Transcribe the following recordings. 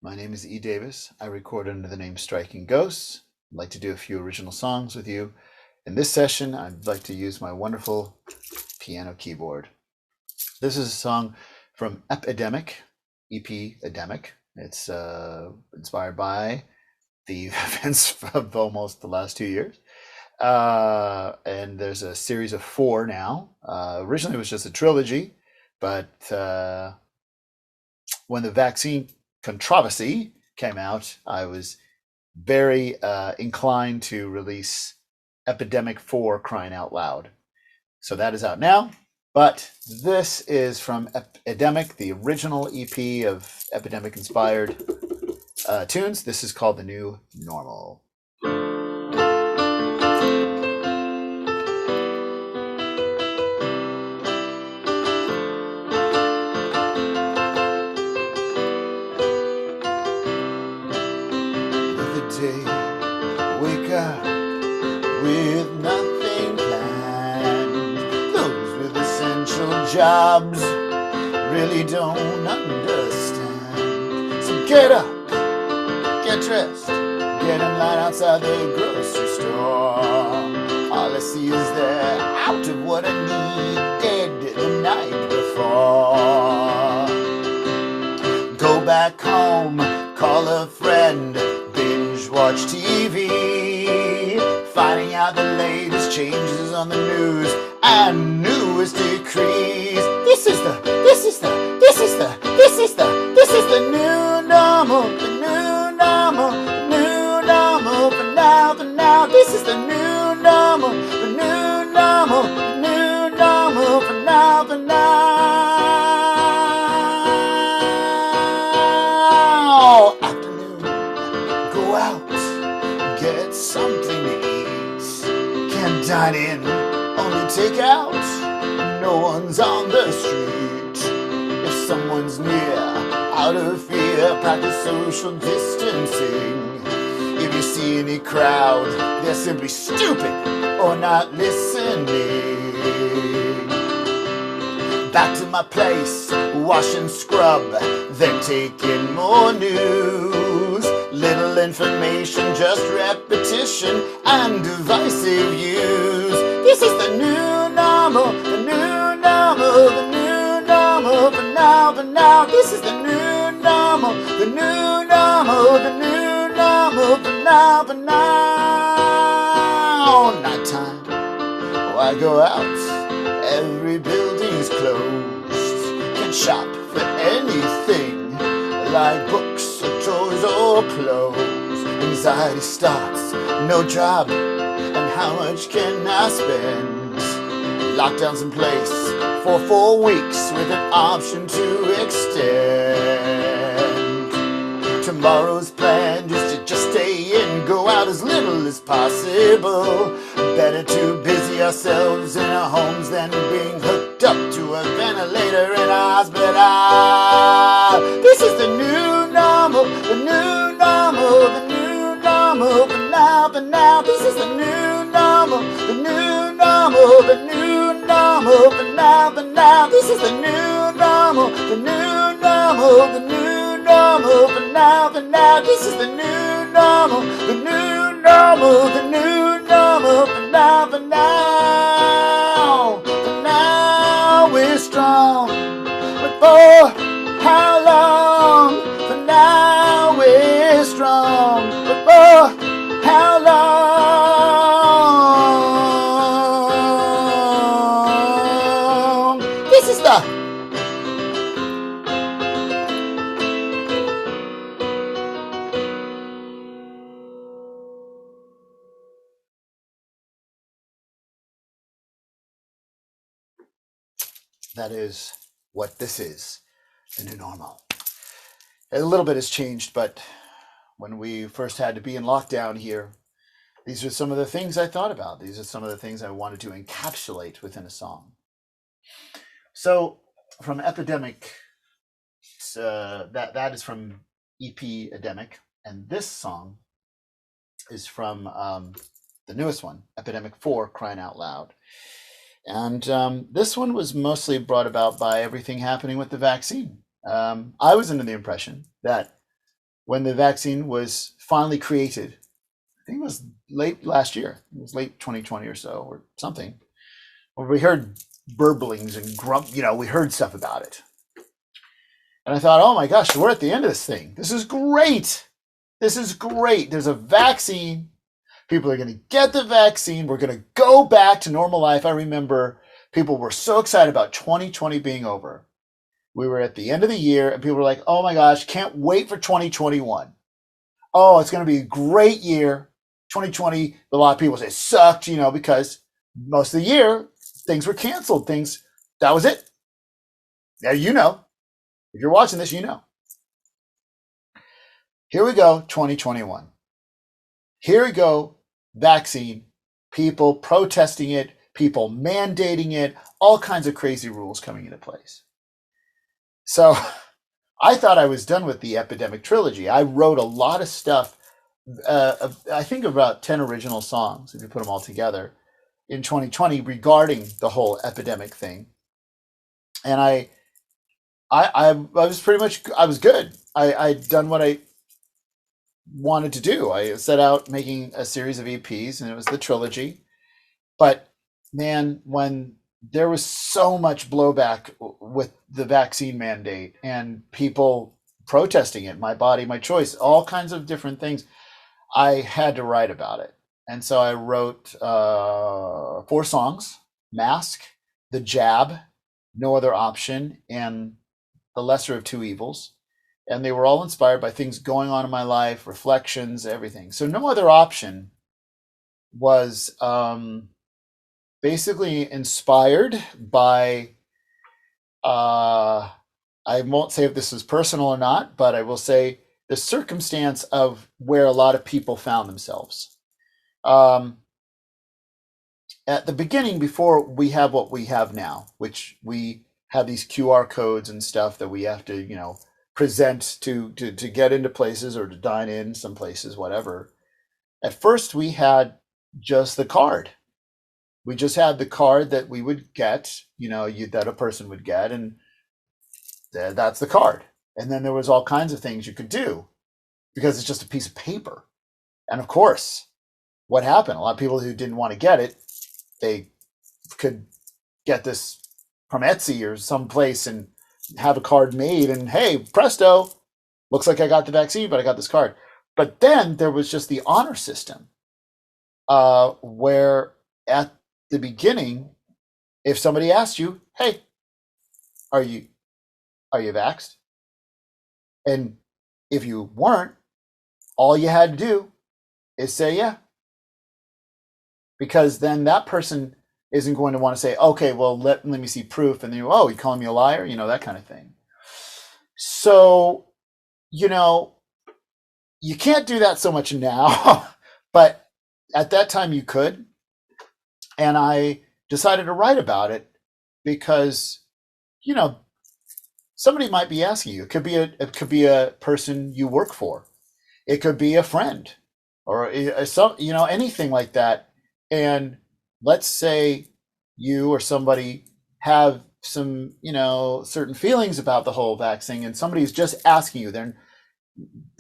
My name is E. Davis. I record under the name Striking Ghosts. I'd like to do a few original songs with you. In this session, I'd like to use my wonderful piano keyboard. This is a song from Epidemic, E.P.edemic. It's inspired by the events of almost the last 2 years. And there's a series of 4 now. Originally, it was just a trilogy, but when the vaccine controversy came out, I was very inclined to release Epidemic 4 Crying Out Loud. So that is out now. But this is from Epidemic, the original EP of Epidemic inspired tunes. This is called The New Normal. Wake up with nothing planned. Those with essential jobs really don't understand. So get up, get dressed, get in line outside the grocery store. All I see is they're out of what I needed the night before. Go back home, call a friend, watch TV, finding out the latest changes on the news and newest decrees. This is the new normal, the new normal, the new normal for now, for now. This is the new normal, the new normal, the new normal for now, for now. Afternoon, go out, get something to eat. Can't dine in, only take out. No one's on the street. If someone's near, out of fear, practice social distancing. If you see any crowd, they're simply stupid or not listening. Back to my place, wash and scrub, then take in more news. Little information, just repetition and divisive use. This is the new normal, the new normal, the new normal for now, for now. This is the new normal, the new normal, the new normal for now, for now. Nighttime, why go out? Every building's closed. Can shop for anything, like books or toys or clothes. Anxiety starts, no job, and how much can I spend? Lockdowns in place for 4 weeks with an option to extend. Tomorrow's plan is to just stay in, go out as little as possible. Better to busy ourselves in our homes than being hooked up to a ventilator in a hospital. This is the new normal, the new normal, the new normal for now, for now. This is the new normal, the new normal, the new normal for now, for now. This is the new normal, the new normal, the new normal for now, for now. This is the new normal, the new normal, the new normal for now, for now. For now we're strong, but for how long? For now we're strong, but for how long? This is the that is what this is, the new normal. A little bit has changed, but when we first had to be in lockdown here, these are some of the things I thought about. These are some of the things I wanted to encapsulate within a song. So from Epidemic, that is from E.P.edemic, and this song is from the newest one, Epidemic 4, Crying Out Loud. And this one was mostly brought about by everything happening with the vaccine. I was under the impression that when the vaccine was finally created. I think it was late last year. It was late 2020 or so, or something. Well, we heard burblings and we heard stuff about it. And I thought, oh my gosh, we're at the end of this thing. This is great. This is great. There's a vaccine. People are going to get the vaccine. We're going to go back to normal life. I remember people were so excited about 2020 being over. We were at the end of the year and people were like, oh my gosh, can't wait for 2021. Oh, it's going to be a great year. 2020, a lot of people say sucked, because most of the year things were canceled. That was it. Now, if you're watching this, Here we go, 2021. Here we go, vaccine, people protesting it, people mandating it, all kinds of crazy rules coming into place. So I thought I was done with the Epidemic trilogy. I wrote a lot of stuff, I think about 10 original songs, if you put them all together, in 2020 regarding the whole epidemic thing. And I was pretty much, I was good. I'd done what I wanted to do. I set out making a series of EPs, and it was the trilogy. But man, when there was so much blowback with the vaccine mandate and people protesting it, my body, my choice, all kinds of different things, I had to write about it. And so I wrote 4 songs: Mask, The Jab, No Other Option, and The Lesser of Two Evils. And they were all inspired by things going on in my life, reflections, everything. So No Other Option was basically inspired by, I won't say if this is personal or not, but I will say the circumstance of where a lot of people found themselves. At the beginning, before we have what we have now, which we have these QR codes and stuff that we have to, present to get into places or to dine in some places, whatever. At first, we had just the card. We just had the card that we would get, that a person would get, and that's the card. And then there was all kinds of things you could do because it's just a piece of paper. And of course, what happened? A lot of people who didn't want to get it, they could get this from Etsy or someplace and have a card made, and hey, presto, looks like I got the vaccine, but I got this card. But then there was just the honor system, where at the beginning, if somebody asked you, hey, are you vaxxed? And if you weren't, all you had to do is say yeah. Because then that person isn't going to want to say, okay, well, let me see proof. And then, oh, you calling me a liar? That kind of thing. So, you can't do that so much now, but at that time you could. And I decided to write about it because, somebody might be asking you. It could be a person you work for. It could be a friend or anything like that. And let's say you or somebody have some, certain feelings about the whole vaccine, and somebody's just asking you. They're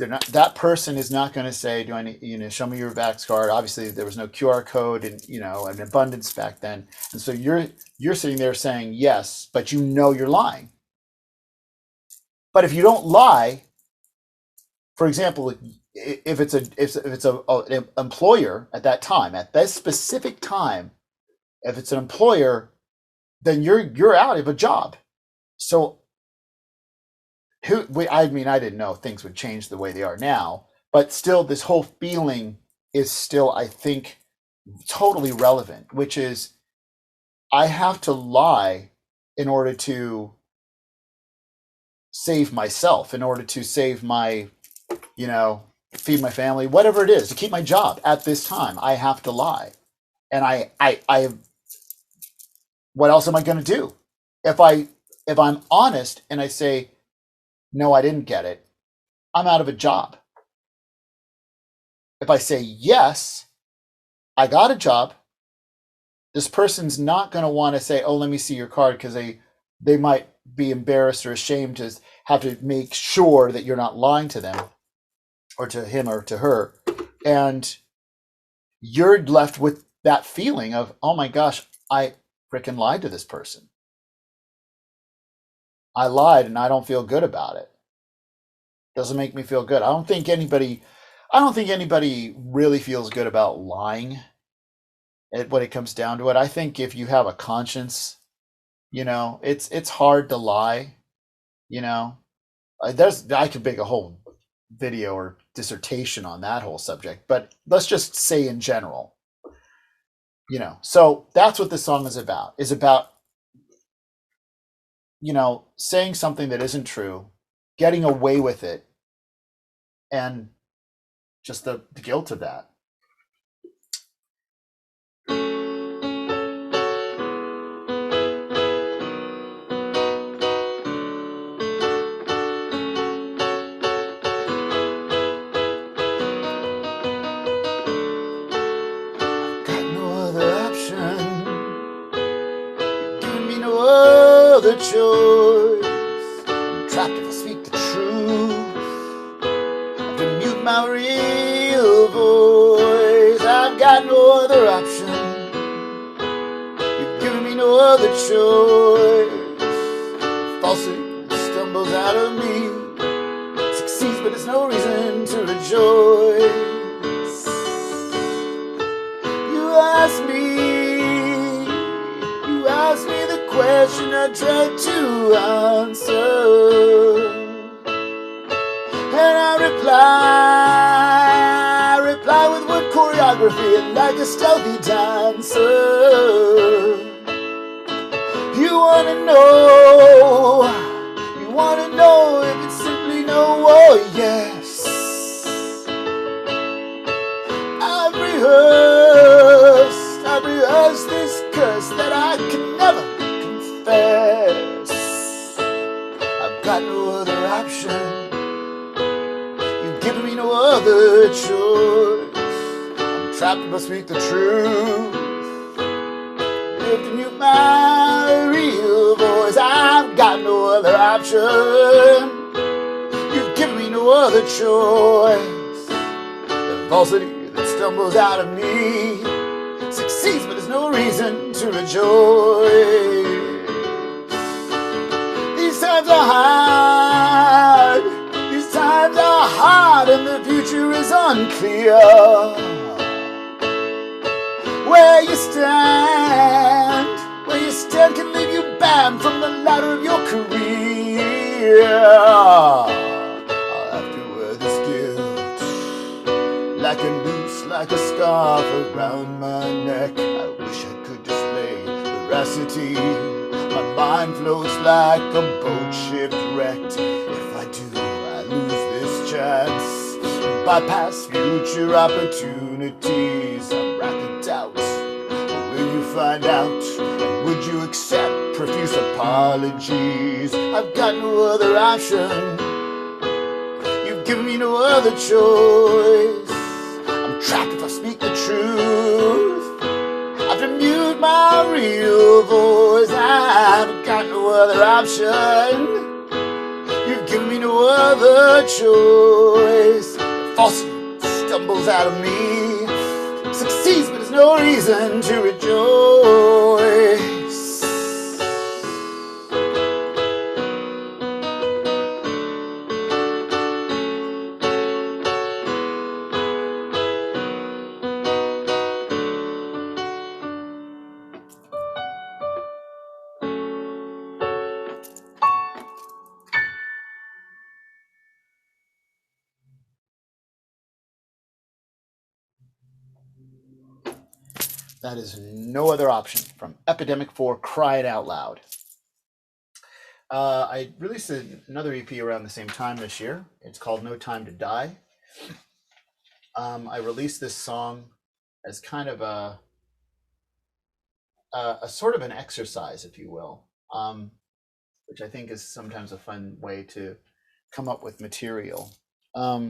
not. That person is not going to say, "Do I need, show me your vax card?" Obviously, there was no QR code and an abundance back then, and so you're sitting there saying yes, but you're lying. But if you don't lie, for example, if it's an employer at that time, at that specific time, if it's an employer, then you're out of a job. So I didn't know things would change the way they are now, but still this whole feeling is still, I think, totally relevant, which is I have to lie in order to save myself, in order to save my, feed my family, whatever it is, to keep my job at this time. I have to lie. And I what else am I going to do? If I'm honest and I say, no, I didn't get it, I'm out of a job. If I say, yes, I got a job, this person's not going to want to say, oh, let me see your card, because they might be embarrassed or ashamed to have to make sure that you're not lying to them. or to him or to her, and you're left with that feeling of, oh my gosh, I freaking lied to this person. I lied and I don't feel good about it. Doesn't make me feel good. I don't think anybody really feels good about lying when it comes down to it. I think if you have a conscience, it's hard to lie, you know. I could make a whole video or dissertation on that whole subject, but let's just say in general, So that's what this song is about, saying something that isn't true, getting away with it, and just the guilt of that. Got no other option. Giving me no other choice. I'm trapped if I speak the truth. I have to mute my real voice. I've got no other option. You've given me no other choice. Falsity stumbles out of me. Succeeds, but there's no reason to rejoice. You ask me the question I tried to answer, and I reply with word choreography and like a stealthy dancer. You wanna know if it's simply no or yes. I've rehearsed this curse that I can never confess. I've got no other option. You've given me no other choice. I'm trapped if I speak the truth. You have to mute my real voice. I've got no other option. You've given me no other choice. The falsity that stumbles out of me succeeds, but there's no reason to rejoice. These times are hard, and the future is unclear. Where you stand can leave you banned from the ladder of your career. I'll have to wear this guilt like a noose, like a scarf around my neck. I wish I could display veracity. My mind floats like a boat shipwrecked. If I do, I lose this chance. Bypass future opportunities. I'm racked with doubt. Will you find out? Would you accept profuse apologies? I've got no other option. You've given me no other choice. I'm trapped if I speak the truth. I've to mute my real voice. I've got no other option. You've given me no other choice. The falsity stumbles out of me. Succeeds, but there's no reason to rejoice. That is No Other Option from Epidemic for Crying Out Loud. I released another EP around the same time this year. It's called No Time to Die. I released this song as kind of a sort of an exercise, if you will, which I think is sometimes a fun way to come up with material. I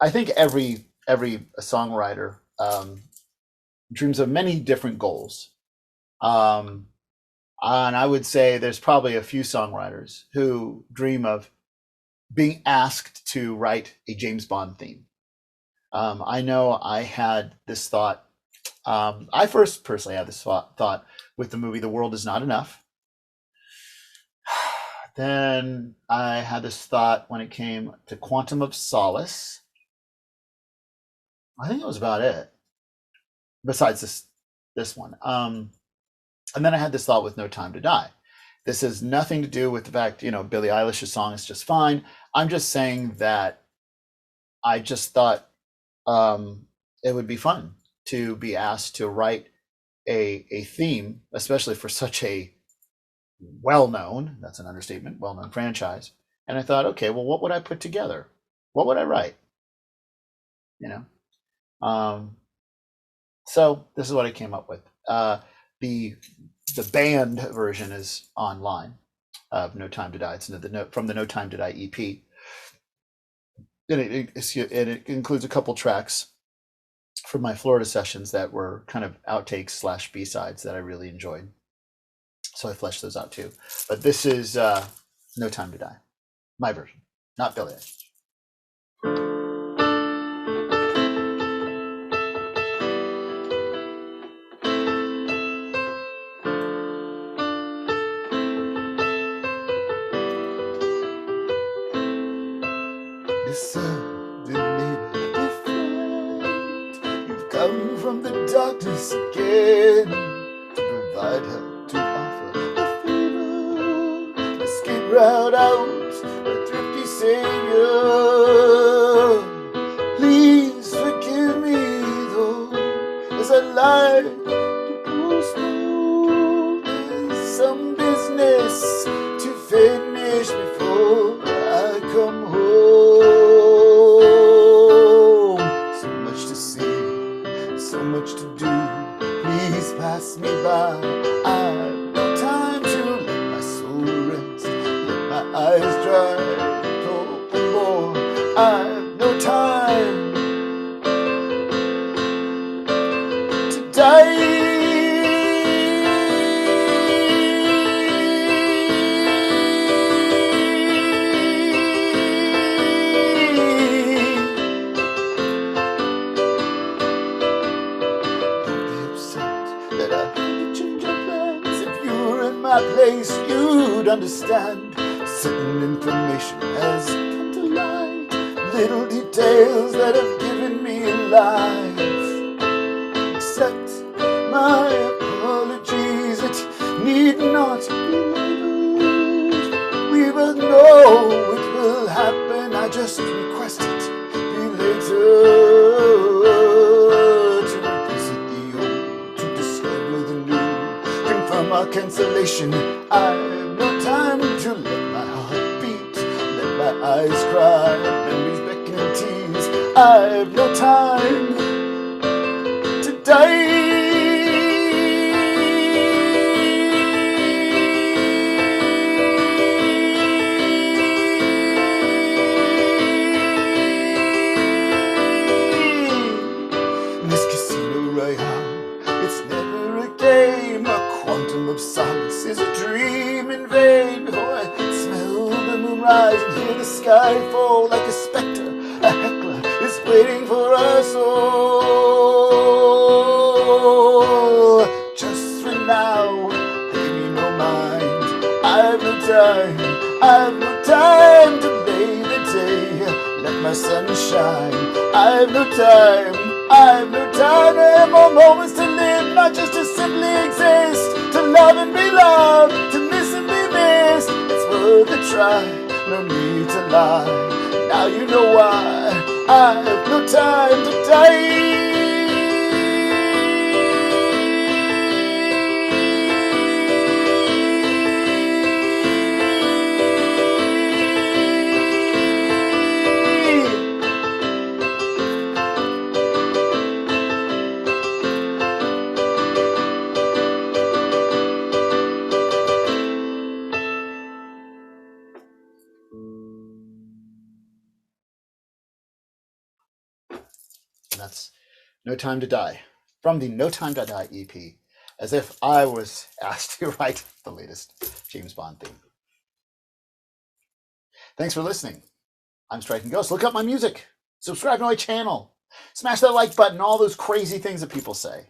think every songwriter dreams of many different goals. And I would say there's probably a few songwriters who dream of being asked to write a James Bond theme. I know I had this thought. I first personally had this thought with the movie The World Is Not Enough. Then I had this thought when it came to Quantum of Solace. I think that was about it. Besides this one. And then I had this thought with No Time to Die. This has nothing to do with the fact, Billie Eilish's song is just fine. I'm just saying that I just thought it would be fun to be asked to write a theme, especially for such a well-known, that's an understatement, well-known franchise. And I thought, okay, well, what would I put together? What would I write? So this is what I came up with. The band version is online of No Time to Die. It's from the No Time to Die EP. And it includes a couple tracks from my Florida sessions that were kind of outtakes / B-sides that I really enjoyed. So I fleshed those out too. But this is No Time to Die, my version, not Billie Eilish. Listen, the neighbor different. You've come from the darkness again to provide help, to offer a favor, escape route out, a thrifty savior. Please forgive me, though, as I lie to postpone. There's some business to finish before I come home. So much to see, so much to do. Please pass me by. I've no time to let my soul rest, let my eyes dry, open more. I've no time to die. Place you'd understand. Certain information has come to light, little details that have given me life. Accept my apologies, it need not be labeled. We both know it will happen, I just request it be later. To revisit the old, to discover the new, confirm our cancellation. I've no time to let my heart beat, let my eyes cry, memories beckon and tease. I've no time to die. This casino royale, it's never a game. A quantum of solace is a dream in vain. Before I smell the moon rise and hear the sky fall like a specter, a heckler is waiting for us all. Just for now, pay me no mind. I've no time, I've no time to lay the day. Let my sun shine. I've no time, I've no time. There are more moments to live, not just to simply exist. To love and be loved, to miss and be missed. It's worth a try, no need to lie. Now you know why I have no time to die. And that's No Time to Die from the No Time to Die EP, as if I was asked to write the latest James Bond theme. Thanks for listening. I'm Striking Ghost. Look up my music. Subscribe to my channel. Smash that like button, all those crazy things that people say.